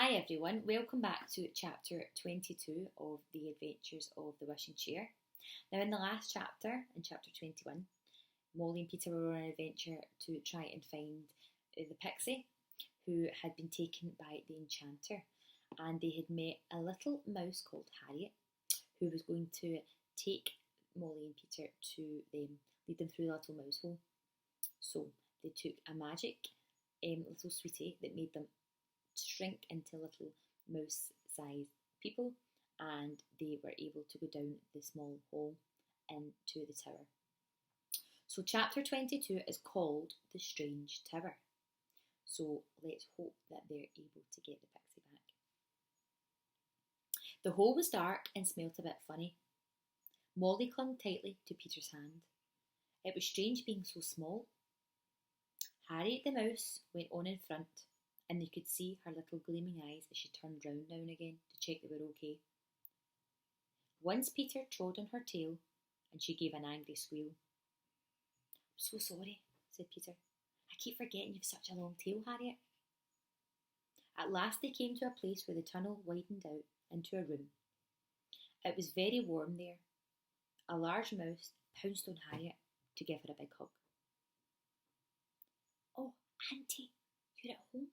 Hi everyone, welcome back to chapter 22 of The Adventures of the Wishing Chair. Now, in the last chapter, in chapter 21, Molly and Peter were on an adventure to try and find the pixie who had been taken by the enchanter, and they had met a little mouse called Harriet who was going to take Molly and Peter to them, lead them through the little mouse hole. So they took a magic little sweetie that made them shrink into little mouse-sized people, and they were able to go down the small hole into the tower. So chapter 22 is called The Strange Tower. So let's hope that they're able to get the pixie back. The hole was dark and smelt a bit funny. Molly clung tightly to Peter's hand. It was strange being so small. Harriet the mouse went on in front, and they could see her little gleaming eyes as she turned round now and again to check they were okay. Once Peter trod on her tail, and she gave an angry squeal. "I'm so sorry," said Peter. "I keep forgetting you've such a long tail, Harriet." At last they came to a place where the tunnel widened out into a room. It was very warm there. A large mouse pounced on Harriet to give her a big hug. "Oh, Auntie, you're at home,"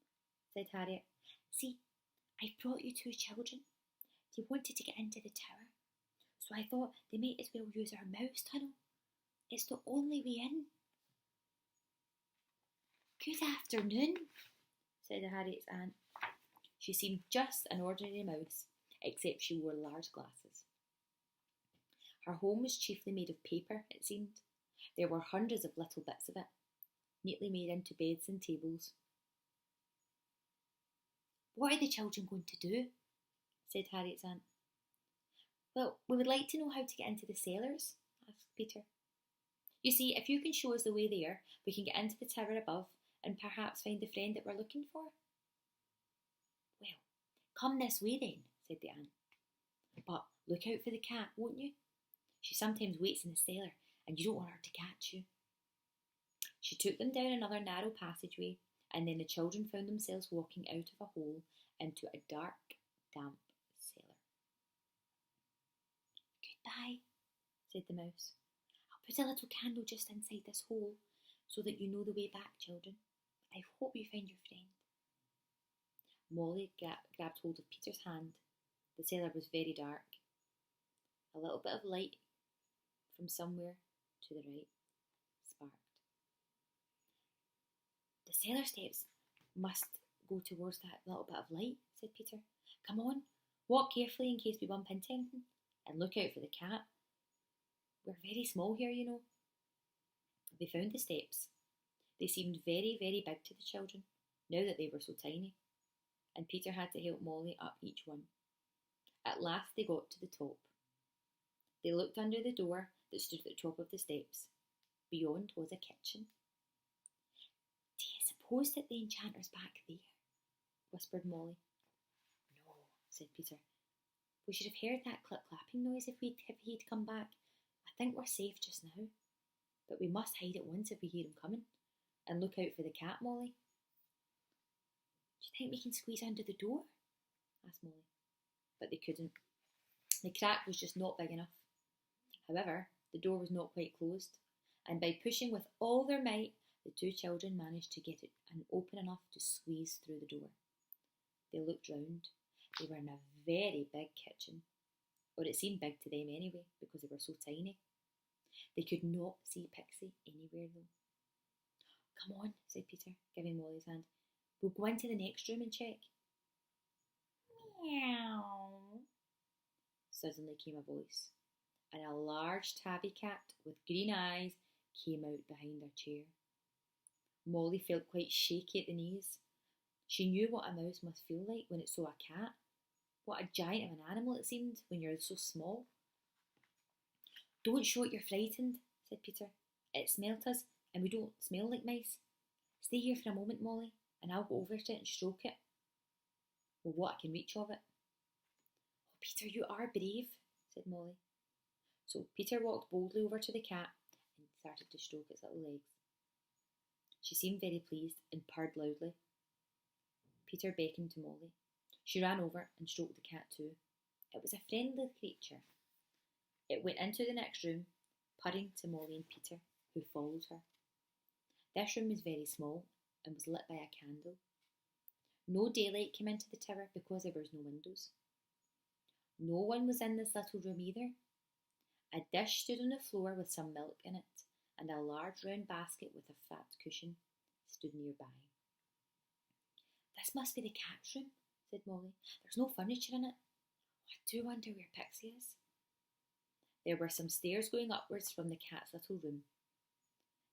said Harriet. "See, I've brought you two children. They wanted to get into the tower, so I thought they might as well use our mouse tunnel. It's the only way in." "Good afternoon," said Harriet's aunt. She seemed just an ordinary mouse, except she wore large glasses. Her home was chiefly made of paper, it seemed. There were hundreds of little bits of it, neatly made into beds and tables. "What are the children going to do?" said Harriet's aunt. "Well, we would like to know how to get into the cellars," asked Peter. "You see, if you can show us the way there, we can get into the tower above and perhaps find the friend that we're looking for." "Well, come this way then," said the aunt. "But look out for the cat, won't you? She sometimes waits in the cellar and you don't want her to catch you." She took them down another narrow passageway, and then the children found themselves walking out of a hole into a dark, damp cellar. "Goodbye," said the mouse. "I'll put a little candle just inside this hole so that you know the way back, children. I hope you find your friend." Molly grabbed hold of Peter's hand. The cellar was very dark. A little bit of light from somewhere to the right sparked. "The cellar steps must go towards that little bit of light," said Peter. "Come on, walk carefully in case we bump into anything, and look out for the cat. We're very small here, you know." They found the steps. They seemed very, very big to the children, now that they were so tiny, and Peter had to help Molly up each one. At last they got to the top. They looked under the door that stood at the top of the steps. Beyond was a kitchen. "Do you suppose that the enchanter's back there?" whispered Molly. "No," said Peter. "We should have heard that clip-clapping noise if he'd come back. I think we're safe just now. But we must hide at once if we hear him coming. And look out for the cat, Molly." "Do you think we can squeeze under the door?" asked Molly. But they couldn't. The crack was just not big enough. However, the door was not quite closed, and by pushing with all their might, the two children managed to get it open enough to squeeze through the door. They looked round. They were in a very big kitchen, or it seemed big to them anyway, because they were so tiny. They could not see Pixie anywhere though. "Come on," said Peter, giving Molly his hand. "We'll go into the next room and check." "Meow," suddenly came a voice, and a large tabby cat with green eyes came out behind her chair. Molly felt quite shaky at the knees. She knew what a mouse must feel like when it saw a cat. What a giant of an animal it seemed when you're so small. "Don't show it you're frightened," said Peter. "It smelt us, and we don't smell like mice. Stay here for a moment, Molly, and I'll go over to it and stroke it. Well, what I can reach of it." "Oh, Peter, you are brave," said Molly. So Peter walked boldly over to the cat and started to stroke its little legs. She seemed very pleased and purred loudly. Peter beckoned to Molly. She ran over and stroked the cat too. It was a friendly creature. It went into the next room, purring to Molly and Peter, who followed her. This room was very small and was lit by a candle. No daylight came into the tower because there was no windows. No one was in this little room either. A dish stood on the floor with some milk in it, and a large round basket with a fat cushion stood nearby. "This must be the cat's room," said Molly. "There's no furniture in it. I do wonder where Pixie is." There were some stairs going upwards from the cat's little room.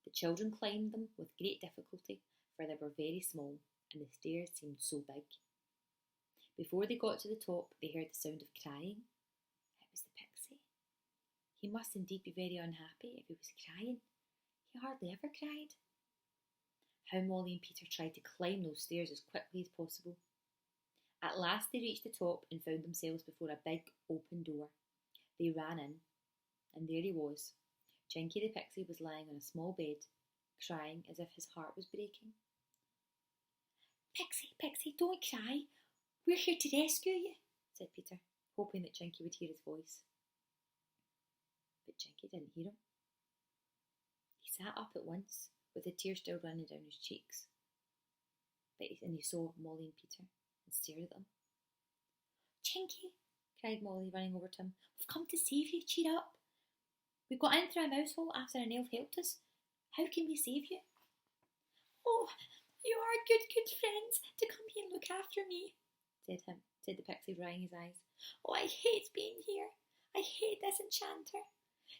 The children climbed them with great difficulty, for they were very small, and the stairs seemed so big. Before they got to the top, they heard the sound of crying. It was the Pixie. He must indeed be very unhappy if he was crying. He hardly ever cried. How Molly and Peter tried to climb those stairs as quickly as possible. At last they reached the top and found themselves before a big open door. They ran in, and there he was. Chinky the Pixie was lying on a small bed, crying as if his heart was breaking. "Pixie, Pixie, don't cry. We're here to rescue you," said Peter, hoping that Chinky would hear his voice. But Chinky didn't hear him. He sat up at once, with the tears still running down his cheeks. And he saw Molly and Peter and stared at them. "Chinky," cried Molly, running over to him, "we've come to save you. Cheer up. We got in through a mouse hole after an elf helped us. How can we save you?" "Oh, you are good friends to come here and look after me," said the Pixie, drying his eyes. "Oh, I hate being here. I hate this enchanter.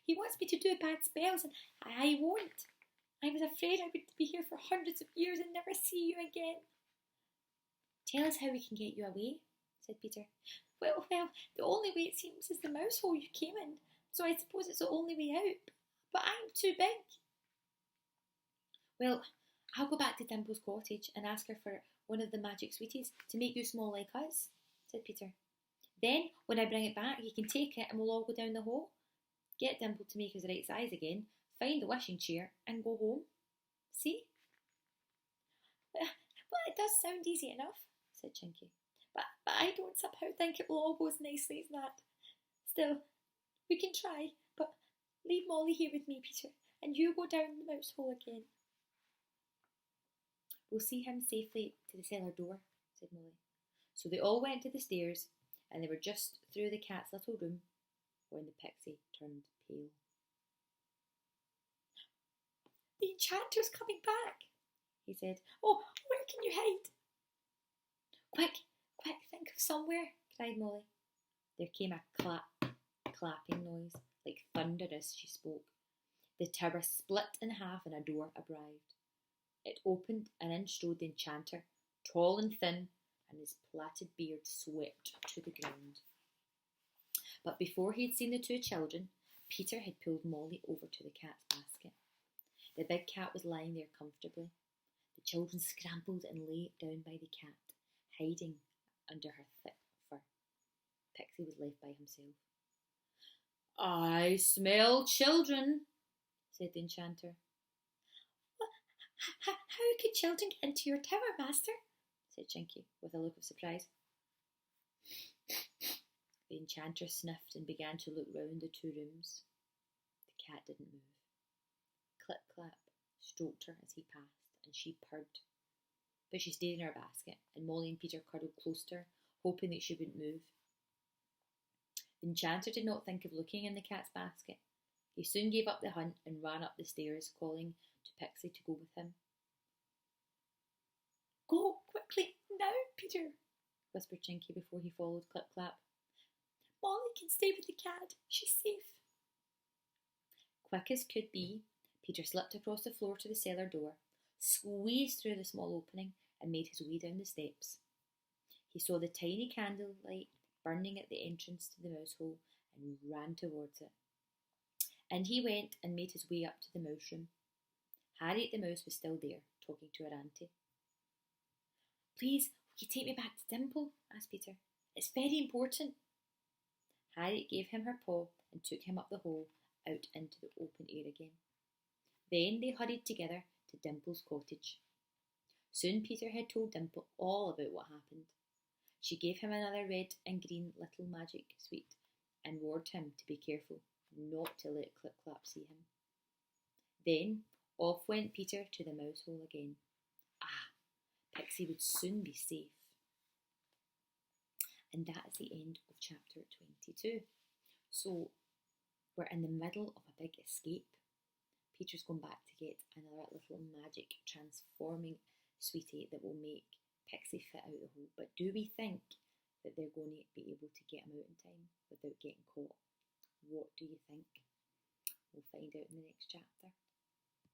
He wants me to do bad spells, and I won't. I was afraid I would be here for hundreds of years and never see you again." "Tell us how we can get you away," said Peter. Well, the only way it seems is the mouse hole you came in, so I suppose it's the only way out. But I'm too big." "Well, I'll go back to Dimple's cottage and ask her for one of the magic sweeties to make you small like us," said Peter. "Then, when I bring it back, you can take it and we'll all go down the hole. Get Dimple to make us right size again, find the wishing chair and go home. See?" "Well, it does sound easy enough," said Chinky. But I don't somehow think it will all go as nicely as that. Still, we can try, but leave Molly here with me, Peter, and you go down the mouse hole again." "We'll see him safely to the cellar door," said Molly. So they all went to the stairs, and they were just through the cat's little room when the Pixie turned pale. "The enchanter's coming back," he said. "Oh, where can you hide?" Quick, think of somewhere," cried Molly. There came a clapping noise, like thunder as she spoke. The tower split in half and a door arrived. It opened, and in strode the enchanter, tall and thin, and his plaited beard swept to the ground. But before he had seen the two children, Peter had pulled Molly over to the cat's basket. The big cat was lying there comfortably. The children scrambled and lay down by the cat, hiding under her thick fur. Pixie was left by himself. "I smell children," said the enchanter. How could children get into your tower, master?" said Chinky, with a look of surprise. The enchanter sniffed and began to look round the two rooms. The cat didn't move. Clip-clap stroked her as he passed, and she purred. But she stayed in her basket, and Molly and Peter cuddled close to her, hoping that she wouldn't move. The enchanter did not think of looking in the cat's basket. He soon gave up the hunt and ran up the stairs, calling to Pixie to go with him. "Go quickly now, Peter," whispered Chinky before he followed Clip-clap. "Molly can stay with the cat. She's safe." Quick as could be, Peter slipped across the floor to the cellar door, squeezed through the small opening, and made his way down the steps. He saw the tiny candlelight burning at the entrance to the mouse hole and ran towards it. In he went and made his way up to the mouse room. Harriet the mouse was still there, talking to her auntie. "Please, will you take me back to Dimple?" asked Peter. "It's very important." Harriet gave him her paw and took him up the hole, out into the open air again. Then they hurried together to Dimple's cottage. Soon Peter had told Dimple all about what happened. She gave him another red and green little magic sweet and warned him to be careful not to let Clip Clap see him. Then off went Peter to the mouse hole again. Ah, Pixie would soon be safe. And that is the end of chapter 22. So we're in the middle of a big escape. Peter's going back to get another little magic transforming sweetie that will make Pixie fit out the hole. But do we think that they're going to be able to get him out in time without getting caught? What do you think? We'll find out in the next chapter.